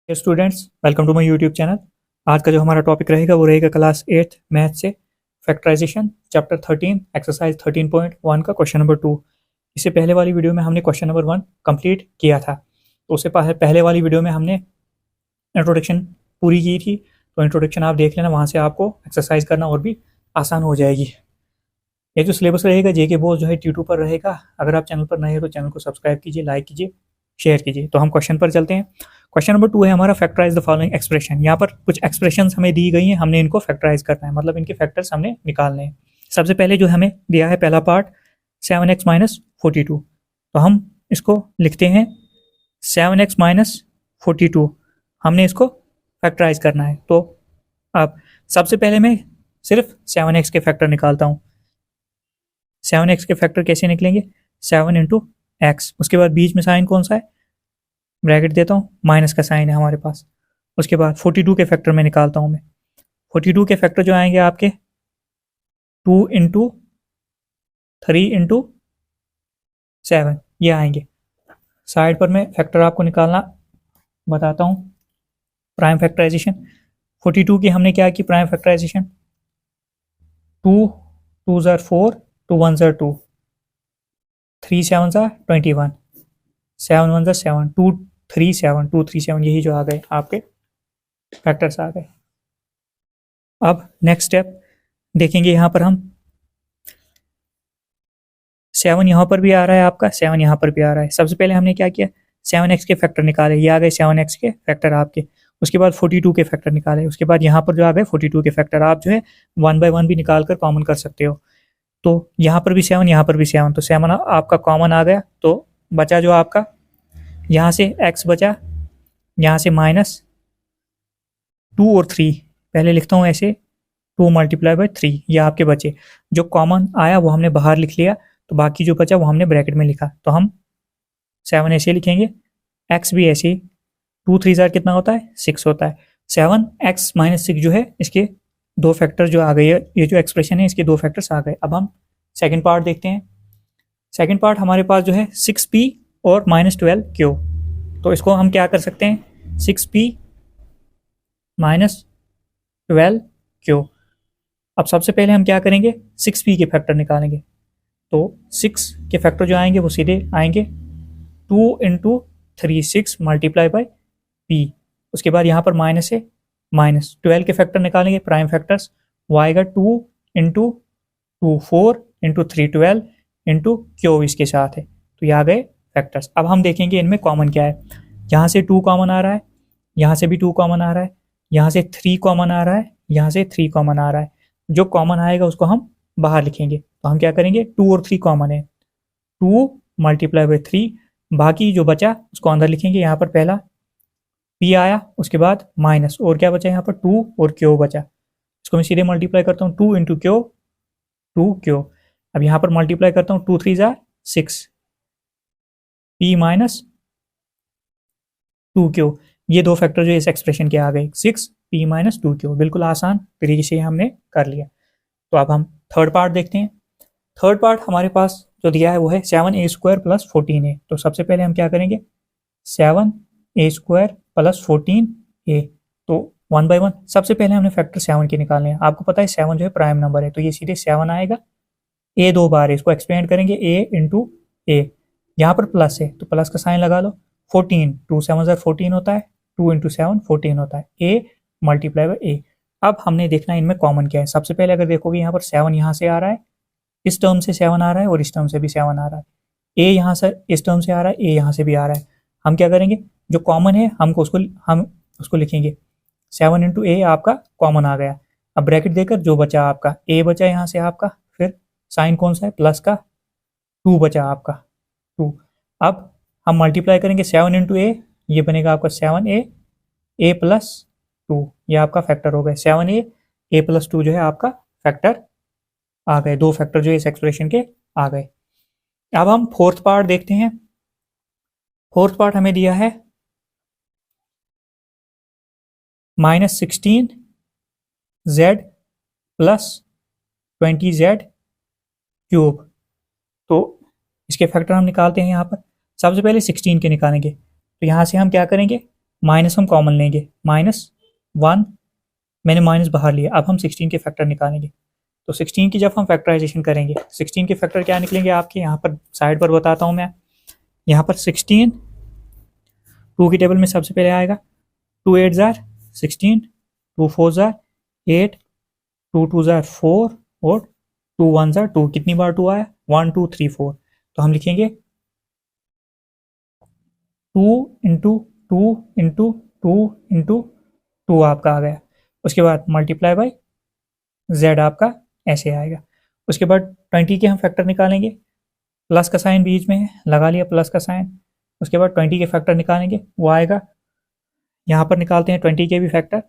Students, welcome to my YouTube channel. आज का जो हमारा टॉपिक रहेगा वो रहेगा क्लास 8 मैथ से फैक्टराइजेशन चैप्टर 13 एक्सरसाइज 13.1 का क्वेश्चन नंबर 2। इससे पहले वाली वीडियो में हमने क्वेश्चन नंबर 1 कंप्लीट किया था, तो उससे पहले वाली वीडियो में हमने इंट्रोडक्शन पूरी की थी। तो इंट्रोडक्शन आप देख लेना, वहाँ से आपको एक्सरसाइज करना और भी आसान हो जाएगी। ये जो सिलेबस रहेगा जेके बोस जो है ट्यूटो पर रहेगा। अगर आप चैनल पर नए हो तो चैनल को सब्सक्राइब कीजिए, लाइक कीजिए, शेयर कीजिए। तो हम क्वेश्चन पर चलते हैं। क्वेश्चन नंबर 2 है हमारा, फैक्टराइज द फॉलोइंग एक्सप्रेशन। यहाँ पर कुछ एक्सप्रेशंस हमें दी गई हैं, हमने इनको फैक्टराइज करना है, मतलब इनके फैक्टर्स हमने निकालने हैं। सबसे पहले जो हमें दिया है पहला पार्ट 7x माइनस 42, तो हम इसको लिखते हैं 7x माइनस 42। हमने इसको फैक्टराइज करना है। तो अब सबसे पहले मैं सिर्फ 7x के फैक्टर निकालता हूँ। 7x के फैक्टर कैसे निकलेंगे? 7 इंटू एक्स, उसके बाद बीच में साइन कौन सा है, ब्रैकेट देता हूँ, माइनस का साइन है हमारे पास। उसके बाद 42 के फैक्टर में निकालता हूँ मैं। 42 के फैक्टर जो आएंगे आपके 2 इंटू 3 इंटू 7, ये आएंगे। साइड पर मैं फैक्टर आपको निकालना बताता हूँ। प्राइम फैक्टराइजेशन 42 की हमने क्या की, प्राइम फैक्टराइजेशन 2 2 ज़ार 4, 2 1 ज़ार 2, 3 7 ज़ार 21, 7 1 ज़ार 7, 2 3 7, 2 3 7, यही जो आ गए आपके फैक्टर्स आ गए। अब नेक्स्ट स्टेप देखेंगे, यहाँ पर हम 7 यहाँ पर भी आ रहा है आपका, 7 यहाँ पर भी आ रहा है। सबसे पहले हमने क्या किया, 7x के फैक्टर निकाले, ये आ गए 7x के फैक्टर आपके। उसके बाद 42 के फैक्टर निकाले, उसके बाद यहाँ पर जो आ गए 42 के फैक्टर। आप जो है 1 बाय 1 भी निकाल कर कॉमन कर सकते हो। तो यहाँ पर भी 7, यहाँ पर भी 7, तो 7 आपका कॉमन आ गया। तो बचा जो आपका यहाँ से x बचा, यहाँ से माइनस 2 और 3, पहले लिखता हूँ ऐसे 2 मल्टीप्लाई बाय 3, ये आपके बचे। जो कॉमन आया वो हमने बाहर लिख लिया, तो बाकी जो बचा वो हमने ब्रैकेट में लिखा। तो हम 7 ऐसे लिखेंगे, x भी ऐसे ही, 2 3 ज़ार कितना होता है, 6 होता है। 7x माइनस 6 जो है, इसके दो फैक्टर जो आ गए, ये जो एक्सप्रेशन है इसके दो फैक्टर्स आ गए। अब हम सेकेंड पार्ट देखते हैं। सेकेंड पार्ट हमारे पास जो है 6p और माइनस 12q। तो इसको हम क्या कर सकते हैं, 6p माइनस 12q। अब सबसे पहले हम क्या करेंगे, 6p के फैक्टर निकालेंगे। तो 6 के फैक्टर जो आएंगे वो सीधे आएंगे 2 इंटू 3 6 मल्टीप्लाई बाई p। उसके बाद यहाँ पर माइनस है, माइनस 12 के फैक्टर निकालेंगे, प्राइम फैक्टर्स। वो आएगा 2 इंटू 2 4 इंटू 3 12 इंटू क्यू इसके साथ है। तो ये आ गए फैक्टर्स। अब हम देखेंगे इनमें कॉमन क्या है। यहाँ से 2 कॉमन आ रहा है, यहाँ से भी 2 कॉमन आ रहा है, यहाँ से 3 कॉमन आ रहा है, यहाँ से 3 कॉमन आ रहा है। जो कॉमन आएगा उसको हम बाहर लिखेंगे। तो हम क्या करेंगे, 2 और 3 कॉमन है, 2 मल्टीप्लाई बाई 3, बाकी जो बचा उसको अंदर लिखेंगे। यहाँ पर पहला p आया, उसके बाद माइनस, और क्या बचा यहाँ पर 2 और क्यू बचा। इसको मैं सीधे मल्टीप्लाई करता हूँ, 2 इंटू क्यू 2 क्यू। अब यहाँ पर मल्टीप्लाई करता हूँ, 2 3 ज़ार 6, p माइनस 2 क्यू। ये दो फैक्टर जो इस एक्सप्रेशन के आ गए, 6p माइनस 2 क्यू। बिल्कुल आसान तरीके से हमने कर लिया। तो अब हम थर्ड पार्ट देखते हैं। थर्ड पार्ट हमारे पास जो दिया है वो है 7a² प्लस 14a। तो सबसे पहले हम क्या करेंगे, 7a² प्लस 14a। तो 1 बाय 1 सबसे पहले हमने फैक्टर 7 के निकालने हैं। आपको पता है 7 जो है प्राइम नंबर है, तो ये सीधे 7 आएगा। a दो बार है, इसको एक्सपेंड करेंगे, a इंटू a, यहाँ पर प्लस है तो प्लस का साइन लगा लो। 14, 2 7 ज़ार 14 होता है, 2 इंटू 7 14 होता है, a मल्टीप्लाई बाई a। अब हमने देखना है इनमें कॉमन क्या है। सबसे पहले अगर देखोगे यहाँ पर 7 यहाँ से आ रहा है, इस टर्म से 7 आ रहा है, और इस टर्म से भी 7 आ रहा है। a यहाँ से इस टर्म से आ रहा है, a यहाँ से भी आ रहा है। हम क्या करेंगे, जो कॉमन है हम उसको लिखेंगे। 7 इंटू a आपका कॉमन आ गया। अब ब्रैकेट देकर जो बचा आपका a बचा यहाँ से आपका, फिर साइन कौन सा है, प्लस का, 2 बचा आपका 2। अब हम मल्टीप्लाई करेंगे 7 इंटू a, ये बनेगा आपका 7a a प्लस 2, ये आपका फैक्टर हो गए। 7a a प्लस 2 जो है आपका फैक्टर आ गए। दो फैक्टर जो इस एक्सप्रेशन के आ गए। अब हम फोर्थ पार्ट देखते हैं। फोर्थ पार्ट हमें दिया है minus 16z plus 20z cube. तो इसके फैक्टर हम निकालते हैं। यहाँ पर सबसे पहले 16 के निकालेंगे, तो यहाँ से हम क्या करेंगे, माइनस हम कॉमन लेंगे, -1 मैंने माइनस बाहर लिया। अब हम 16 के फैक्टर निकालेंगे। तो 16 की जब हम फैक्टराइजेशन करेंगे, 16 के फैक्टर क्या निकलेंगे आपके, यहाँ पर साइड पर बताता हूँ मैं। यहाँ पर 16 2 की टेबल में सबसे पहले आएगा 2 8 जार 16, 2 4 जार 8, 2 2 जार 4 और 2 1 जार 2। कितनी बार 2 आया, 1 2 3 4। तो हम लिखेंगे 2 इंटू 2 इंटू 2 इंटू 2 आपका आ गया। उसके बाद मल्टीप्लाई बाई z आपका ऐसे आएगा। उसके बाद 20 के हम फैक्टर निकालेंगे, प्लस का साइन बीच में है, लगा लिया प्लस का साइन। उसके बाद 20 के फैक्टर निकालेंगे, वो आएगा, यहाँ पर निकालते हैं 20 के भी फैक्टर।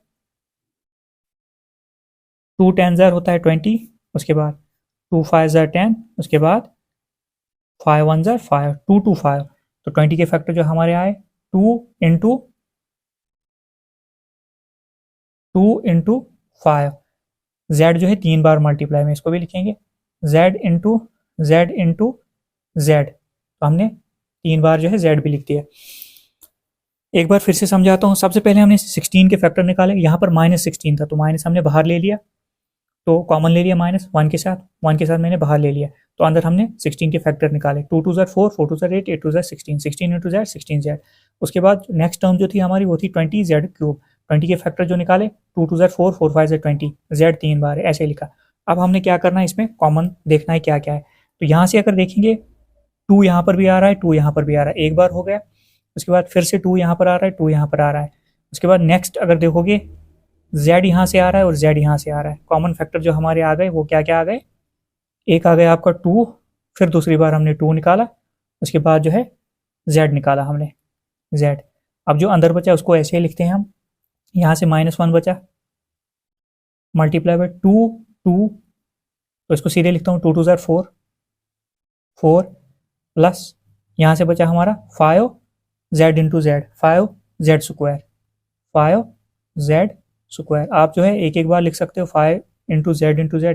2 10 जार होता है 20, उसके बाद 2 5 जार 10, उसके बाद 5 1 जार 5, 2 2 5। तो 20 के फैक्टर जो हमारे आए 2 इंटू 5। z जो है 3 बार मल्टीप्लाई में, इसको भी लिखेंगे z इंटू z। तो हमने 3 बार जो है z भी लिख दिया। एक बार फिर से समझाता हूँ। सबसे पहले हमने 16 के फैक्टर निकाले, यहाँ पर -16 था तो माइनस हमने बाहर ले लिया, तो कॉमन ले लिया -1 के साथ, 1 के साथ मैंने बाहर ले लिया। तो अंदर हमने 16 के फैक्टर निकाले, 2 2 jar 4, 4 2 jar 8, 8 2 jar 16, 16 into z 16z। उसके बाद नेक्स्ट टर्म जो थी हमारी वो थी 20z³। 20 के फैक्टर जो निकाले 2 2 जार 4, 4 5 जार 20, z 3 बार है, ऐसे लिखा। अब हमने क्या करना है, इसमें कॉमन देखना है क्या क्या है। तो यहाँ से अगर देखेंगे 2 यहाँ पर भी आ रहा है, 2 यहाँ पर भी आ रहा है, एक बार हो गया। उसके बाद फिर से 2 यहाँ पर आ रहा है, 2 यहाँ पर आ रहा है। उसके बाद नेक्स्ट अगर देखोगे z यहाँ से आ रहा है और z यहाँ से आ रहा है। कॉमन फैक्टर जो हमारे आ गए वो क्या क्या आ गए, एक आ गया आपका 2, फिर दूसरी बार हमने 2 निकाला, उसके बाद जो है z निकाला हमने, z। अब जो अंदर बचा उसको ऐसे ही लिखते हैं हम, यहाँ से -1 बचा, मल्टीप्लाई बाय 2 2, तो इसको सीधे लिखता हूँ 2 2 जार 4 4 प्लस यहाँ से बचा हमारा 5 z into z, 5 z square, 5 z square. आप जो है एक एक बार लिख सकते हो 5 इंटू z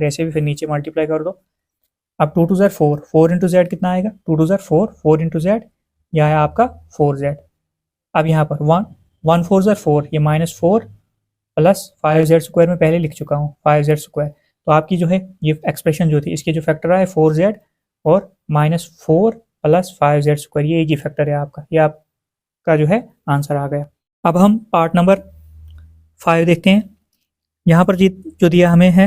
ऐसे भी, फिर नीचे मल्टीप्लाई कर दो। अब 2 2 जार 4, 4 इंटू z कितना आएगा, 2 2 जार 4, 4 इंटू z, यह है आपका 4z। अब यहाँ पर 1 4 जार 4, ये -4 प्लस 5z स्क्वायर में पहले लिख चुका हूँ, 5z स्क्वायर। तो आपकी जो है ये एक्सप्रेशन जो थी, इसके जो फैक्टर आए 4z और -4 प्लस 5z स्क्वायर, ये एक ही फैक्टर है आपका, ये आपका जो है आंसर आ गया। अब हम पार्ट नंबर 5 देखते हैं। यहाँ पर जो दिया हमें है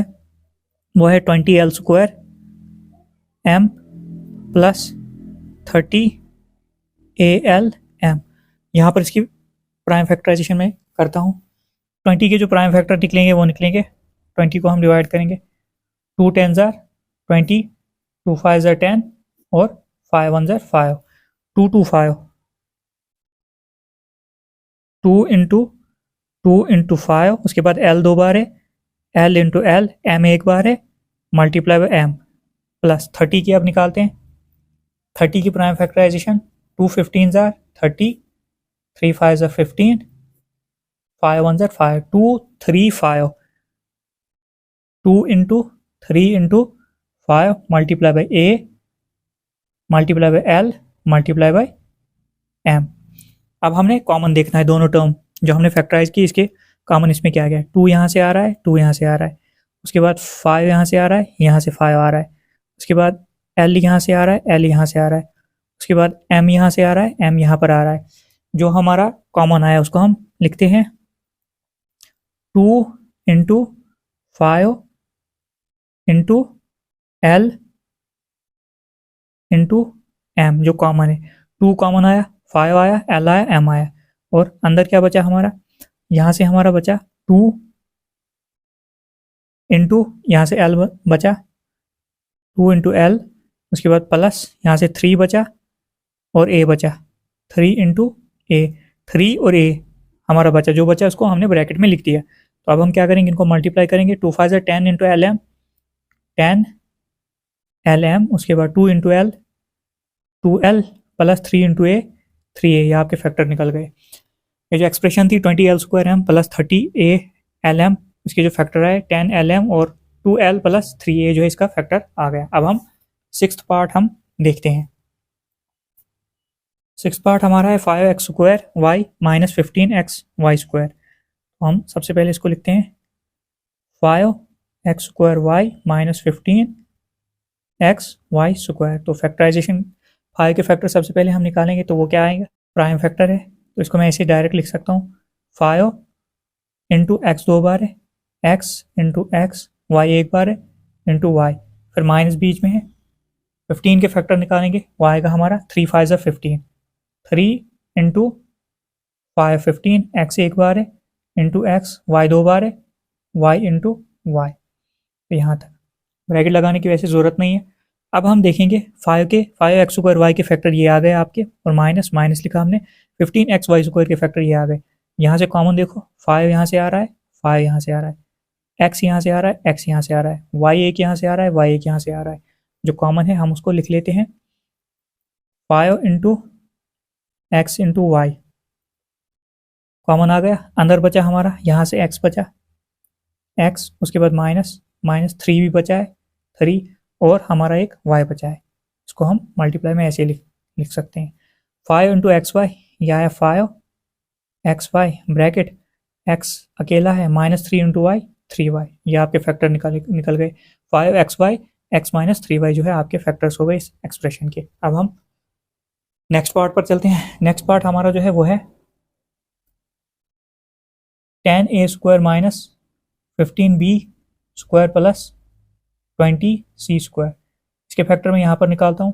वो है 20l square m plus 30al m। यहाँ पर इसकी प्राइम फैक्टराइजेशन में करता हूँ। 20 के जो प्राइम फैक्टर निकलेंगे वो निकलेंगे, 20 को हम डिवाइड करेंगे, 2 10 जार 20, 2 5 जार 10 और 5 1 जार 5, 2 2 5, 2 इंटू 5। उसके बाद l 2 बार है, l इंटू l, m एक बार है, मल्टीप्लाई बाय m प्लस 30 की अब निकालते हैं। 30 की प्राइम फैक्टराइजेशन, 2 15 जार 30, 3 5 जार 15, 5 1 जार 5, 2 3 5, 2 into 3 into 5 multiply by a multiply by l multiply by m। अब हमने कॉमन देखना है दोनों टर्म जो हमने फैक्टराइज की, इसके कॉमन इसमें क्या गया, 2 यहाँ से आ रहा है, 2 यहाँ से आ रहा है। उसके बाद 5 यहाँ से आ रहा है, यहाँ से 5 आ रहा है। उसके बाद l यहाँ से आ रहा है, l यहाँ से आ रहा है। उसके बाद m यहाँ से आ रहा है, m यहाँ पर आ रहा है। जो हमारा कॉमन आया उसको हम लिखते हैं 2 into 5 into l into m, जो कॉमन है। 2 कॉमन आया, 5 आया, l आया, m आया, और अंदर क्या बचा हमारा, यहाँ से हमारा बचा 2 इंटू यहाँ से l बचा, 2 इंटू l, उसके बाद प्लस यहाँ से 3 बचा और a बचा, 3 इंटू a, 3 और a हमारा बचा, जो बचा उसको हमने ब्रैकेट में लिख दिया। तो अब हम क्या करेंगे, इनको मल्टीप्लाई करेंगे, 2 5 10 into l m, 10 l m, उसके बाद 2 into l, 2l plus 3 into a, 3a, ये आपके फैक्टर निकल गए। ये जो एक्सप्रेशन थी 20l square M plus 30a L M, इसके जो फैक्टर आए 10lm और 2l प्लस 3a, जो है इसका फैक्टर आ गया। अब हम 6th पार्ट हम देखते हैं। सिक्स पार्ट हमारा है 5x² y minus 15x y²। तो हम सबसे पहले इसको लिखते हैं 5x² y minus 15x y²। तो फैक्टराइजेशन 5 के फैक्टर सबसे पहले हम निकालेंगे तो वो क्या आएगा, प्राइम फैक्टर है, तो इसको मैं ऐसे डायरेक्ट लिख सकता हूँ 5 इंटू एक्स 2 बार है, x इंटू एक्स, वाई 1 बार है, इंटू वाई, फिर माइनस बीच में है। 15 के फैक्टर निकालेंगे, वो आएगा हमारा 3 5 15, 3 इंटू 5 15, एक्स 1 बार है, इंटू एक्स, वाई 2 बार है, वाई इंटू वाई। तो यहाँ तक ब्रैकेट लगाने की वैसे ज़रूरत नहीं है। अब हम देखेंगे 5x² y के फैक्टर ये आ गए आपके, और माइनस माइनस लिखा हमने, 15xy² के फैक्टर ये आ गए। यहाँ से कॉमन देखो, 5 यहाँ से आ रहा है, 5 यहाँ से आ रहा है, x यहाँ से आ रहा है, x यहाँ से आ रहा है, y1 यहाँ से आ रहा है, y1 यहाँ से आ रहा है। जो कॉमन है हम उसको लिख लेते हैं 5 into x into y, common आ गया। अंदर बचा हमारा, यहाँ से x बचा, x, उसके बाद माइनस माइनस 3 भी बचा है, 3, और हमारा एक y बचा है। इसको हम मल्टीप्लाई में ऐसे लिख सकते हैं 5 इंटू एक्स वाई, यह है 5xy ब्रैकेट, x अकेला है, माइनस 3 इंटू वाई 3y, ये आपके फैक्टर निकल गए। 5xy x माइनस 3y जो है आपके फैक्टर्स हो गए इस एक्सप्रेशन के। अब हम नेक्स्ट पार्ट पर चलते हैं। नेक्स्ट पार्ट हमारा जो है वो है tan a² minus 15b² plus 20c²। इसके फैक्टर मैं यहाँ पर निकालता हूँ।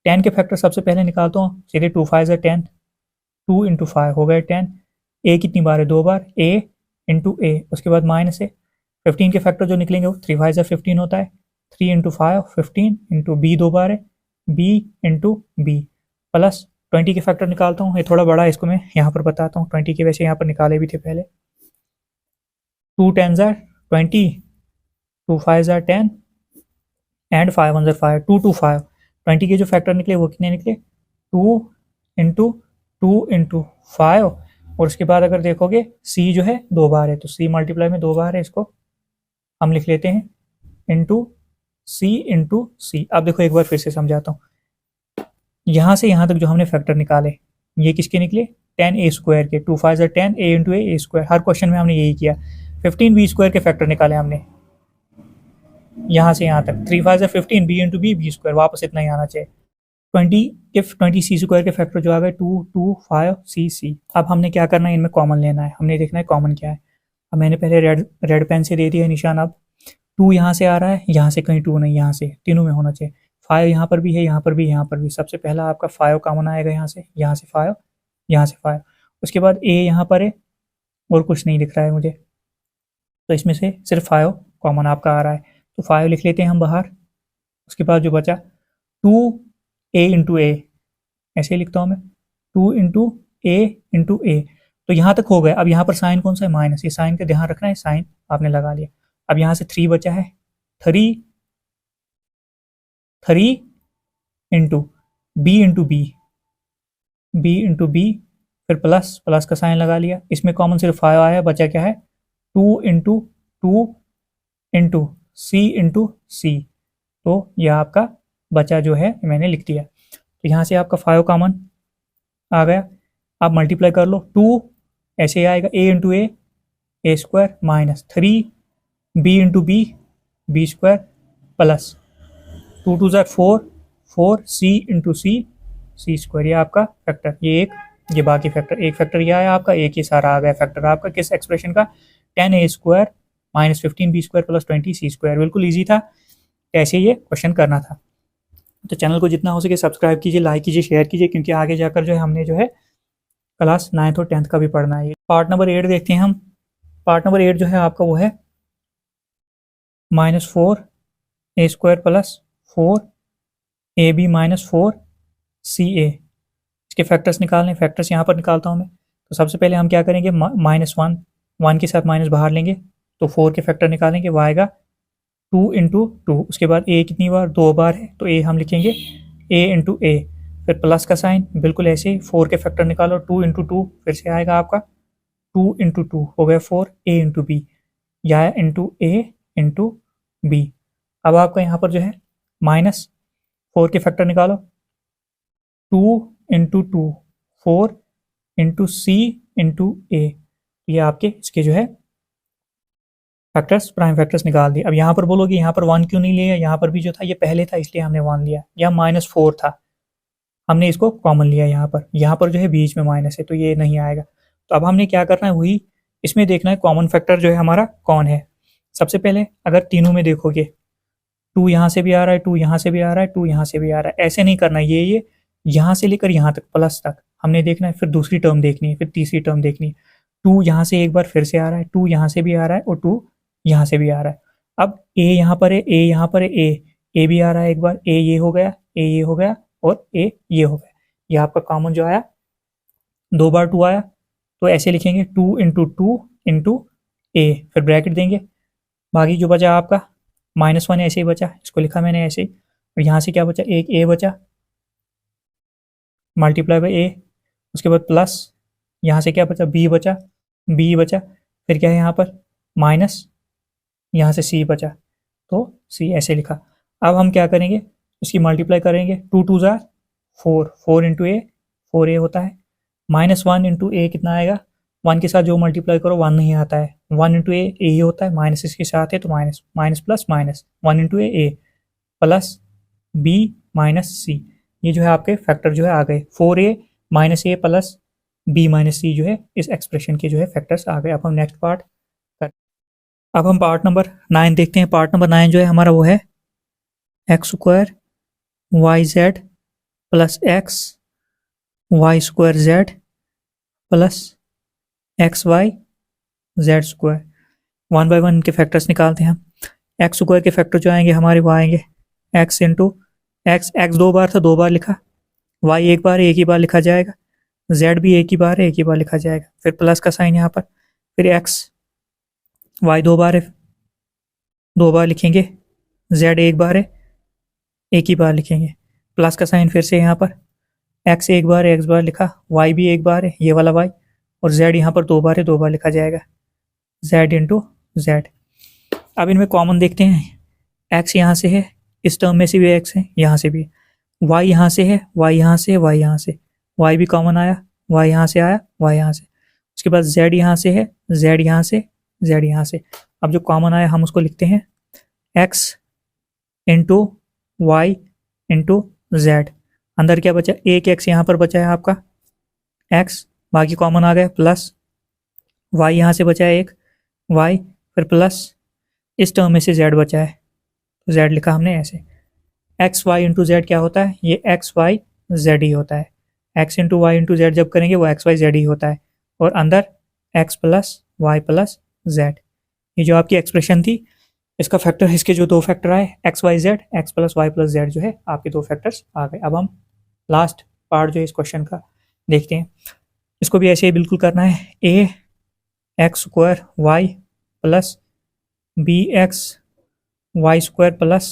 10 के फैक्टर सबसे पहले निकालता हूँ, सीधे 2 5 है 10, 2 इंटू 5 हो गए 10, a कितनी बार है, 2 बार, a इंटू a, उसके बाद माइनस है। 15 के फैक्टर जो निकलेंगे वो 3 5 15 होता है, 3 इंटू 5 15 इंटू b 2 बार है, b इंटू b, प्लस 20 के फैक्टर निकालता हूँ। ये थोड़ा बड़ा है, इसको मैं यहाँ पर बताता हूँ। 20 के वैसे यहाँ पर निकाले भी थे पहले। 2 10 20, 2 5 10 एंड 5 1 5, 2 2 5। 20 के जो फैक्टर निकले वो कितने निकले, 2 इंटू 2 इंटू 5, और उसके बाद अगर देखोगे c जो है 2 बार है, तो c मल्टीप्लाई में 2 बार है, इसको हम लिख लेते हैं इंटू c इंटू c। अब देखो एक बार फिर से समझाता हूँ। यहाँ से यहाँ तक जो हमने फैक्टर निकाले ये किसके निकले, tan a² के, 2 5 10, a into a²। Her question में हमने यही किया। 15b² के फैक्टर निकाले हमने, यहाँ से यहाँ तक 3 5 15, b इंटू b² वापस इतना ही आना चाहिए। 20c² के फैक्टर जो आ गए 2 2 5 c। अब हमने क्या करना है, इनमें कॉमन लेना है, हमने देखना है कॉमन क्या है। अब मैंने पहले रेड पेन से दे दिया है निशान। अब 2 यहाँ से आ रहा है, यहाँ से कहीं 2 नहीं, यहाँ से तीनों में होना चाहिए। 5 यहाँ पर भी है, यहाँ पर भी, यहाँ पर भी। सबसे पहला आपका 5 कॉमन आएगा, यहाँ से 5, यहाँ से 5, उसके बाद a यहाँ पर है और कुछ नहीं दिख रहा है मुझे, तो इसमें से सिर्फ 5 कॉमन आपका आ रहा है, तो 5 लिख लेते हैं हम बाहर। उसके बाद जो बचा 2a इंटू ए, ऐसे ही लिखता हूँ मैं, 2 इंटू ए इंटू ए। तो यहाँ तक हो गया। अब यहाँ पर साइन कौन सा है, माइनस, ये साइन का ध्यान रखना है, साइन आपने लगा लिया। अब यहाँ से 3 बचा है, 3 into b into b, b into b, फिर प्लस, प्लस का साइन लगा लिया। इसमें कॉमन सिर्फ 5 आया, बचा क्या है, 2 इंटू 2 इंटू सी इंटू सी। तो यह आपका बचा जो है मैंने लिख दिया। तो यहाँ से आपका 5 कॉमन आ गया। आप मल्टीप्लाई कर लो, 2 ऐसे आएगा, a into a² minus 3 b into b² plus 2 2 4 4 c into c²। ये आपका फैक्टर, ये बाकी फैक्टर, एक फैक्टर ये आया आपका, एक ही सारा आ गया फैक्टर आपका किस एक्सप्रेशन का, tan a² minus 15b² plus 20c²। बिल्कुल ईजी था, ऐसे ये क्वेश्चन करना था। तो चैनल को जितना हो सके सब्सक्राइब कीजिए, लाइक कीजिए, शेयर कीजिए, क्योंकि आगे जाकर जो है हमने जो है क्लास 9th और 10th का भी पढ़ना है। पार्ट नंबर 8 देखते हैं हम। पार्ट नंबर 8 जो है आपका वो है -4a² plus 4ab minus 4ca। इसके फैक्टर्स निकालने, फैक्टर्स यहाँ पर निकालता हूँ मैं। तो सबसे पहले हम क्या करेंगे, -1, 1 के साथ माइनस बाहर लेंगे, तो 4 के फैक्टर निकालेंगे, वो आएगा 2 इंटू 2। उसके बाद a कितनी बार, 2 बार है, तो a हम लिखेंगे a इंटू a, फिर प्लस का साइन, बिल्कुल ऐसे ही 4 के फैक्टर निकालो, 2 इंटू 2, फिर से आएगा आपका 2 इंटू 2 हो गया 4, a इंटू बी, या इंटू a इंटू बी। अब आपका यहाँ पर जो है -4 के फैक्टर निकालो, 2 इंटू टू, 4 इंटू सी इंटू ए, ये आपके इसके जो है फैक्टर्स, प्राइम फैक्टर्स निकाल दिए। अब यहाँ पर बोलोगे यहाँ पर 1 क्यों नहीं लिया, यहाँ पर भी जो था ये पहले था इसलिए हमने 1 लिया, या -4 था हमने इसको कॉमन लिया, यहाँ पर जो है बीच में माइनस है तो ये नहीं आएगा। तो अब हमने क्या करना है, वही इसमें देखना है कॉमन फैक्टर जो है हमारा कौन है। सबसे पहले अगर तीनों में देखोगे 2 यहाँ से भी आ रहा है, 2 यहाँ से भी आ रहा है, 2 यहाँ से भी आ रहा है, ऐसे नहीं करना, ये यहाँ से लेकर यहाँ तक प्लस तक हमने देखना है, फिर दूसरी टर्म देखनी है, फिर तीसरी टर्म देखनी है। 2 यहाँ से एक बार फिर से आ रहा है, 2 यहाँ से भी आ रहा है और 2 यहाँ से भी आ रहा है। अब ए यहाँ पर है, ए यहाँ पर है, ए भी आ रहा है एक बार, ए ये हो गया, ए ये हो गया और ए ये हो गया। ये आपका कॉमन जो आया 2 बार 2 आया, तो ऐसे लिखेंगे 2 इंटू टू इंटू ए, फिर ब्रैकेट देंगे, बाकी जो बचा आपका -1 ऐसे ही बचा, इसको लिखा मैंने ऐसे ही, और यहाँ से क्या बचा, एक ए बचा मल्टीप्लाई बाई ए, उसके बाद प्लस यहाँ से क्या बचा, बी बचा, फिर क्या है यहाँ पर माइनस, यहाँ से सी बचा तो सी ऐसे लिखा। अब हम क्या करेंगे, इसकी मल्टीप्लाई करेंगे, 2 2 जार 4, 4 इंटू ए 4 ए होता है, -1 इंटू ए कितना आएगा, 1 के साथ जो मल्टीप्लाई करो 1 नहीं आता है, 1 इंटू ए ही होता है, माइनस इसके साथ है तो minus, minus plus minus, 1 into a plus b minus c, ये जो है आपके फैक्टर जो है आ गए, 4a माइनस ए प्लस बी माइनस सी जो है इस एक्सप्रेशन के जो है फैक्टर्स आ गए। अब हम नेक्स्ट पार्ट कर, अब हम पार्ट नंबर 9 देखते हैं। पार्ट नंबर 9 जो है हमारा वो है x square y z plus x y square z plus x y z square. 1 by 1 के फैक्टर्स निकालते हैं हम। एक्स स्क्वायर के फैक्टर जो आएंगे हमारे वो आएंगे एक्स इंटू एक्स, एक्स 2 बार था 2 बार लिखा, वाई एक बार है एक ही बार लिखा जाएगा, जेड भी एक ही बार है एक ही बार लिखा जाएगा, फिर प्लस का साइन यहाँ पर, फिर एक्स वाई 2 बार है 2 बार लिखेंगे, जेड एक बार है एक ही बार लिखेंगे, प्लस का साइन फिर से यहाँ पर, एक्स एक बार है एक्स बार लिखा, वाई भी एक बार है ये वाला वाई, और जेड यहाँ पर 2 बार है 2 बार लिखा जाएगा, जेड इंटू जेड। अब इनमें कॉमन देखते हैं, एक्स यहाँ से है, इस टर्म में से भी एक्स है, यहाँ से भी, वाई यहाँ से है, वाई यहाँ से है, वाई यहाँ से, वाई भी कॉमन आया, वाई यहाँ से आया, वाई यहाँ से, उसके बाद जेड यहाँ से है, जेड यहाँ से, जेड यहाँ से। अब जो कॉमन आया हम उसको लिखते हैं x into y into z, अंदर क्या बचा, एक एक्स यहाँ पर बचा है आपका एक्स, बाकी कॉमन आ गया, प्लस वाई यहाँ से बचा है एक वाई, फिर प्लस इस टर्म में से जेड बचा है तो जेड लिखा हमने ऐसे। एक्स वाई इंटू जेड क्या होता है, ये एक्स वाई जेड ही होता है, x into y into z जब करेंगे वो एक्स वाई जेड ही होता है, और अंदर x plus y plus z. ये जो आपकी एक्सप्रेशन थी इसका फैक्टर, इसके जो 2 फैक्टर आए x y z, x plus y plus z जो है आपके 2 फैक्टर्स आ गए। अब हम लास्ट पार्ट जो है इस क्वेश्चन का देखते हैं, इसको भी ऐसे ही बिल्कुल करना है, a x square y plus b x y square plus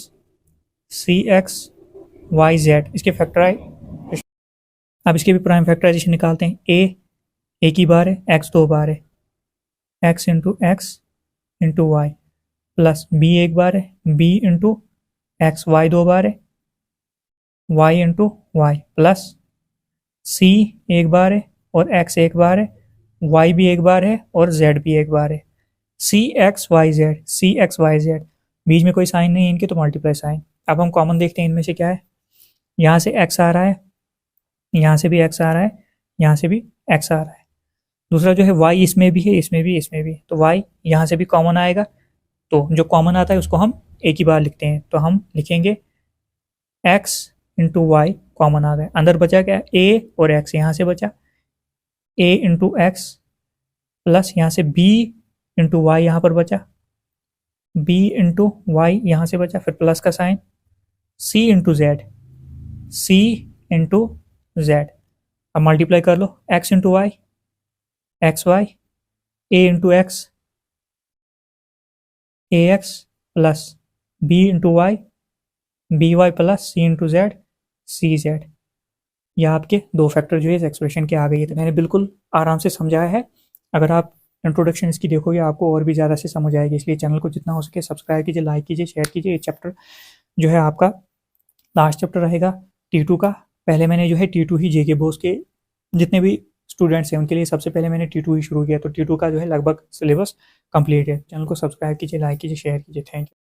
c x y z, इसके फैक्टराइज। अब इसके भी प्राइम फैक्टराइजेशन निकालते हैं, ए एक ही बार है एक्स 2 बार है, x into y plus b एक बार है बी इंटू एक्स, वाई 2 बार है y into y plus c एक बार है और एक्स एक बार है, वाई भी एक बार है और जेड भी एक बार है, सी एक्स वाई जेड, बीच में कोई साइन नहीं है इनके तो मल्टीप्लाई साइन। अब हम कॉमन देखते हैं इनमें से क्या है, यहाँ से एक्स आ रहा है, यहाँ से भी एक्स आ रहा है, यहाँ से भी एक्स आ रहा है, दूसरा जो है वाई इसमें भी है इसमें भी, तो वाई यहाँ से भी कॉमन आएगा, तो जो कॉमन आता है उसको हम एक ही बार लिखते हैं, तो हम लिखेंगे एक्स इंटू वाई कॉमन आ गए, अंदर बचा क्या ए और एक्स, यहाँ से बचा ए इंटू एक्स प्लस यहाँ से बी इंटू वाई यहाँ पर बचा, बी इंटू वाई यहाँ से बचा, फिर प्लस का साइन, सी इंटू जेड। अब मल्टीप्लाई कर लो, x into y x y, a into x a x plus b into y b y plus c into z c z. यह आपके 2 फैक्टर जो है इस एक्सप्रेशन के आ गई है। तो मैंने बिल्कुल आराम से समझाया है, अगर आप इंट्रोडक्शन इसकी देखोगे आपको और भी ज़्यादा से समझ आएगी, इसलिए चैनल को जितना हो सके सब्सक्राइब कीजिए, लाइक कीजिए, शेयर कीजिए। ये चैप्टर जो है आपका लास्ट चैप्टर रहेगा T2 का, पहले मैंने जो है T2 ही जेके बोस के जितने भी स्टूडेंट्स हैं उनके लिए सबसे पहले मैंने T2 ही शुरू किया, तो T2 का जो है लगभग सिलेबस कंप्लीट है। चैनल को सब्सक्राइब कीजिए, लाइक कीजिए, शेयर कीजिए। Thank you.